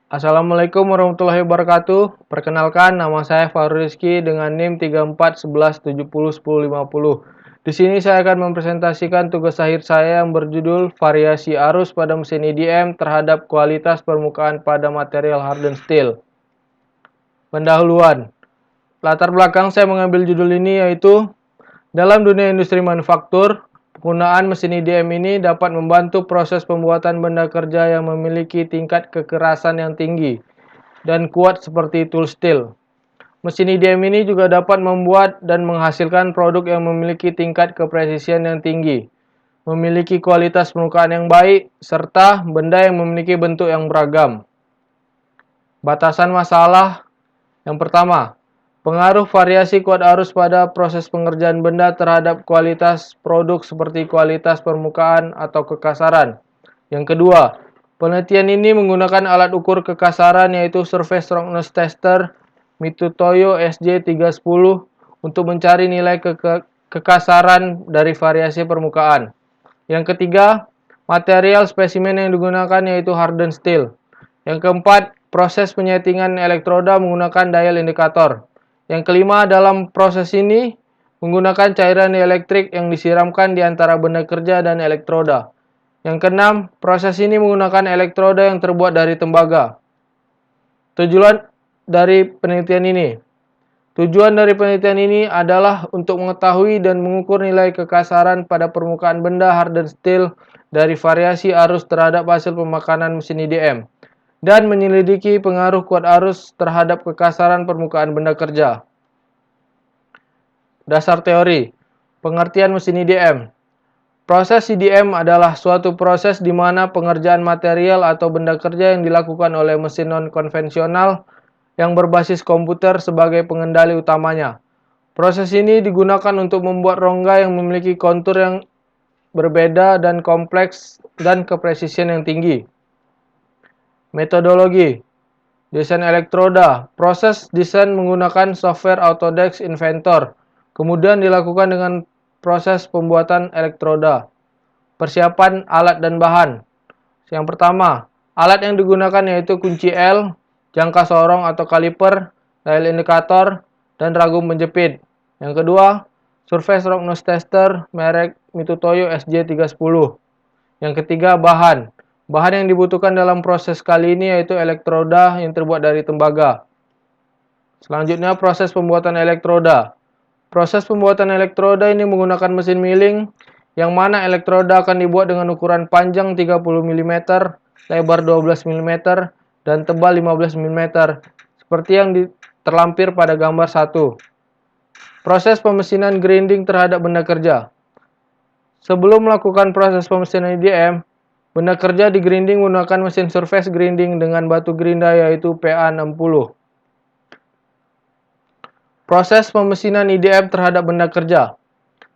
Assalamualaikum warahmatullahi wabarakatuh. Perkenalkan, nama saya Farul Rizky dengan NIM 3411701050. Di sini saya akan mempresentasikan tugas akhir saya yang berjudul variasi arus pada mesin EDM terhadap kualitas permukaan pada material hardened steel. Pendahuluan. Latar belakang saya mengambil judul ini yaitu dalam dunia industri manufaktur, penggunaan mesin EDM ini dapat membantu proses pembuatan benda kerja yang memiliki tingkat kekerasan yang tinggi dan kuat seperti tool steel. Mesin EDM ini juga dapat membuat dan menghasilkan produk yang memiliki tingkat kepresisian yang tinggi, memiliki kualitas permukaan yang baik, serta benda yang memiliki bentuk yang beragam. Batasan masalah yang pertama, pengaruh variasi kuat arus pada proses pengerjaan benda terhadap kualitas produk seperti kualitas permukaan atau kekasaran. Yang kedua, penelitian ini menggunakan alat ukur kekasaran yaitu Surface Roughness Tester Mitutoyo SJ310 untuk mencari nilai kekasaran dari variasi permukaan. Yang ketiga, material spesimen yang digunakan yaitu hardened steel. Yang keempat, proses penyetingan elektroda menggunakan dial indikator. Yang kelima, dalam proses ini menggunakan cairan elektrik yang disiramkan di antara benda kerja dan elektroda. Yang keenam, proses ini menggunakan elektroda yang terbuat dari tembaga. Tujuan dari penelitian ini adalah untuk mengetahui dan mengukur nilai kekasaran pada permukaan benda hardened steel dari variasi arus terhadap hasil pemakanan mesin EDM dan menyelidiki pengaruh kuat arus terhadap kekasaran permukaan benda kerja. Dasar teori, pengertian mesin EDM. Proses EDM adalah suatu proses di mana pengerjaan material atau benda kerja yang dilakukan oleh mesin non-konvensional yang berbasis komputer sebagai pengendali utamanya. Proses ini digunakan untuk membuat rongga yang memiliki kontur yang berbeda dan kompleks dan kepresisian yang tinggi. Metodologi desain elektroda. Proses desain menggunakan software Autodesk Inventor. Kemudian dilakukan dengan proses pembuatan elektroda. Persiapan alat dan bahan. Yang pertama, alat yang digunakan yaitu kunci L, jangka sorong atau kaliper, dial indikator, dan ragum penjepit. Yang kedua, Surface Roughness Tester merek Mitutoyo SJ310. Yang ketiga, bahan. Bahan yang dibutuhkan dalam proses kali ini yaitu elektroda yang terbuat dari tembaga. Selanjutnya, proses pembuatan elektroda. Proses pembuatan elektroda ini menggunakan mesin milling, yang mana elektroda akan dibuat dengan ukuran panjang 30 mm, lebar 12 mm, dan tebal 15 mm, seperti yang terlampir pada gambar 1. Proses pemesinan grinding terhadap benda kerja. Sebelum melakukan proses pemesinan EDM, benda kerja di grinding menggunakan mesin surface grinding dengan batu gerinda yaitu PA60. Proses pemesinan EDM terhadap benda kerja.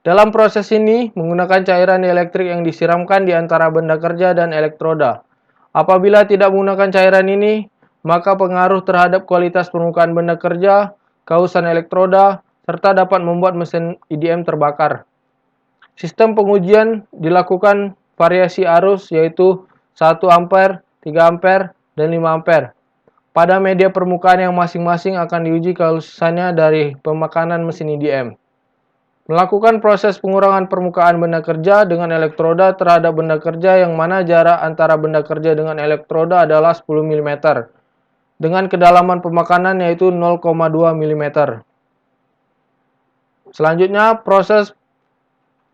Dalam proses ini, menggunakan cairan elektrik yang disiramkan di antara benda kerja dan elektroda. Apabila tidak menggunakan cairan ini, maka pengaruh terhadap kualitas permukaan benda kerja, kausan elektroda, serta dapat membuat mesin EDM terbakar. Sistem pengujian dilakukan variasi arus yaitu 1 ampere, 3 ampere, dan 5 ampere. Pada media permukaan yang masing-masing akan diuji kehalusannya dari pemakanan mesin EDM. Melakukan proses pengurangan permukaan benda kerja dengan elektroda terhadap benda kerja yang mana jarak antara benda kerja dengan elektroda adalah 10 mm. Dengan kedalaman pemakanan yaitu 0,2 mm. Selanjutnya, proses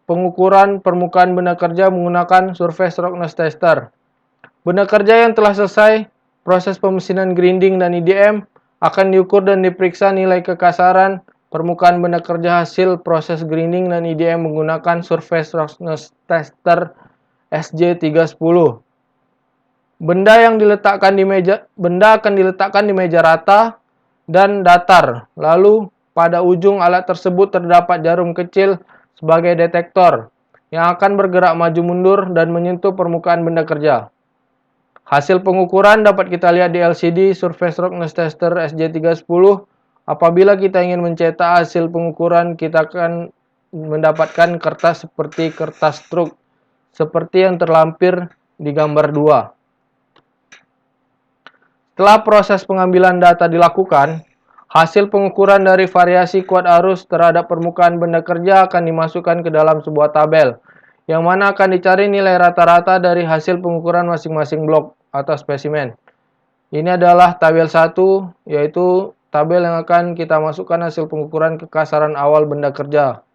pengukuran permukaan benda kerja menggunakan Surface Roughness Tester. Benda kerja yang telah selesai proses pemesinan grinding dan EDM akan diukur dan diperiksa nilai kekasaran permukaan benda kerja hasil proses grinding dan EDM menggunakan Surface Roughness Tester SJ310. Benda akan diletakkan di meja rata dan datar. Lalu pada ujung alat tersebut terdapat jarum kecil sebagai detektor yang akan bergerak maju mundur dan menyentuh permukaan benda kerja. Hasil pengukuran dapat kita lihat di LCD Surface Roughness Tester SJ310. Apabila kita ingin mencetak hasil pengukuran, kita akan mendapatkan kertas seperti kertas truk, seperti yang terlampir di gambar 2. Setelah proses pengambilan data dilakukan, hasil pengukuran dari variasi kuat arus terhadap permukaan benda kerja akan dimasukkan ke dalam sebuah tabel, yang mana akan dicari nilai rata-rata dari hasil pengukuran masing-masing blok atau spesimen. Ini adalah tabel 1, yaitu tabel yang akan kita masukkan hasil pengukuran kekasaran awal benda kerja.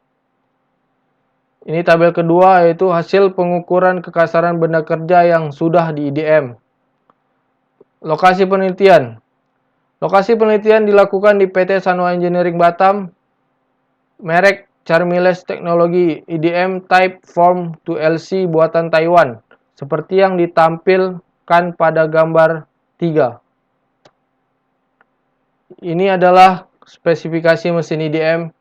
Ini tabel kedua, yaitu hasil pengukuran kekasaran benda kerja yang sudah di IDM. Lokasi penelitian. Lokasi penelitian dilakukan di PT Sanwa Engineering Batam, merek Charmiles Teknologi, IDM Type Form 2LC buatan Taiwan, seperti yang ditampilkan pada gambar 3. Ini adalah spesifikasi mesin IDM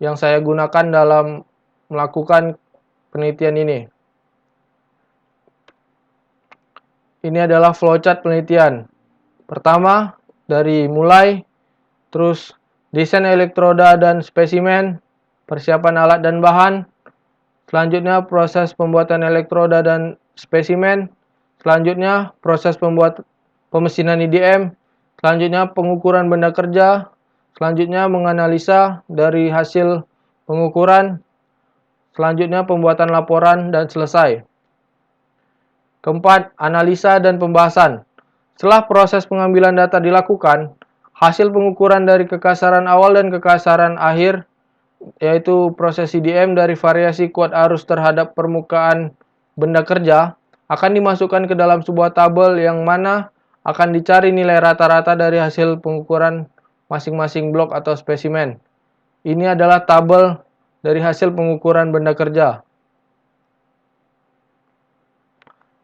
yang saya gunakan dalam melakukan penelitian ini. Ini adalah flowchart penelitian. Pertama, dari mulai, terus desain elektroda dan spesimen, persiapan alat dan bahan, selanjutnya proses pembuatan elektroda dan spesimen, selanjutnya proses pemesinan IDM, selanjutnya pengukuran benda kerja, selanjutnya menganalisa dari hasil pengukuran, selanjutnya pembuatan laporan dan selesai. Keempat, analisa dan pembahasan. Setelah proses pengambilan data dilakukan, hasil pengukuran dari kekasaran awal dan kekasaran akhir, yaitu proses IDM dari variasi kuat arus terhadap permukaan benda kerja, akan dimasukkan ke dalam sebuah tabel yang mana akan dicari nilai rata-rata dari hasil pengukuran masing-masing blok atau spesimen. Ini adalah tabel dari hasil pengukuran benda kerja.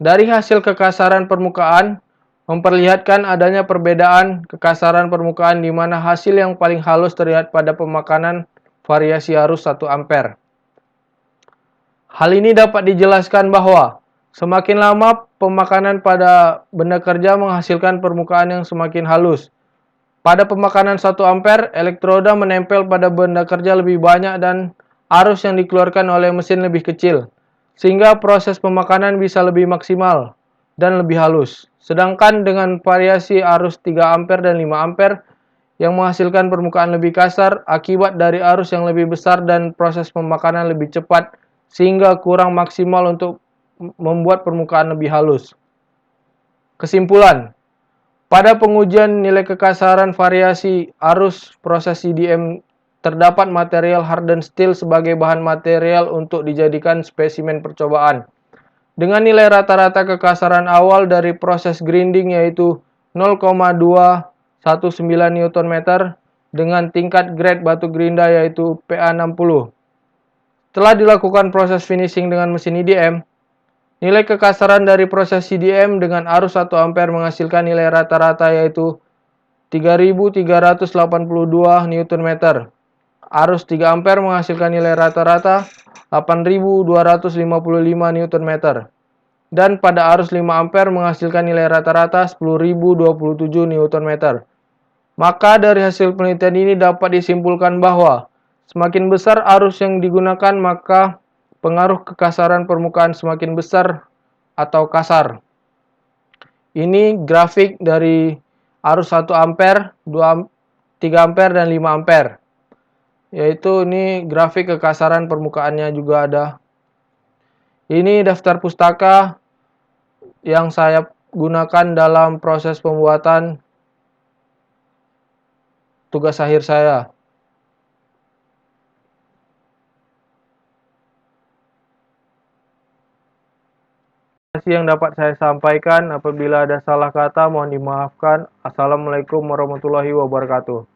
Dari hasil kekasaran permukaan, memperlihatkan adanya perbedaan kekasaran permukaan di mana hasil yang paling halus terlihat pada pemakanan variasi arus 1 ampere. Hal ini dapat dijelaskan bahwa semakin lama pemakanan pada benda kerja menghasilkan permukaan yang semakin halus. Pada pemakanan 1 ampere, elektroda menempel pada benda kerja lebih banyak dan arus yang dikeluarkan oleh mesin lebih kecil, sehingga proses pemakanan bisa lebih maksimal dan lebih halus. Sedangkan dengan variasi arus 3 ampere dan 5 ampere yang menghasilkan permukaan lebih kasar akibat dari arus yang lebih besar dan proses pemakanan lebih cepat sehingga kurang maksimal untuk membuat permukaan lebih halus. Kesimpulan, pada pengujian nilai kekasaran variasi arus proses IDM terdapat material hardened steel sebagai bahan material untuk dijadikan spesimen percobaan. Dengan nilai rata-rata kekasaran awal dari proses grinding yaitu 0,219 Nm dengan tingkat grade batu gerinda yaitu PA60. Setelah dilakukan proses finishing dengan mesin IDM, nilai kekasaran dari proses IDM dengan arus 1 ampere menghasilkan nilai rata-rata yaitu 3.382 Nm. Arus 3 ampere menghasilkan nilai rata-rata 8.255 Nm. Dan pada arus 5 ampere menghasilkan nilai rata-rata 10.027 Nm. Maka dari hasil penelitian ini dapat disimpulkan bahwa semakin besar arus yang digunakan maka pengaruh kekasaran permukaan semakin besar atau kasar. Ini grafik dari arus 1 ampere, 3 ampere, dan 5 ampere. Yaitu ini grafik kekasaran permukaannya juga ada. Ini daftar pustaka yang saya gunakan dalam proses pembuatan tugas akhir saya. Yang dapat saya sampaikan, apabila ada salah kata mohon dimaafkan. Assalamualaikum warahmatullahi wabarakatuh.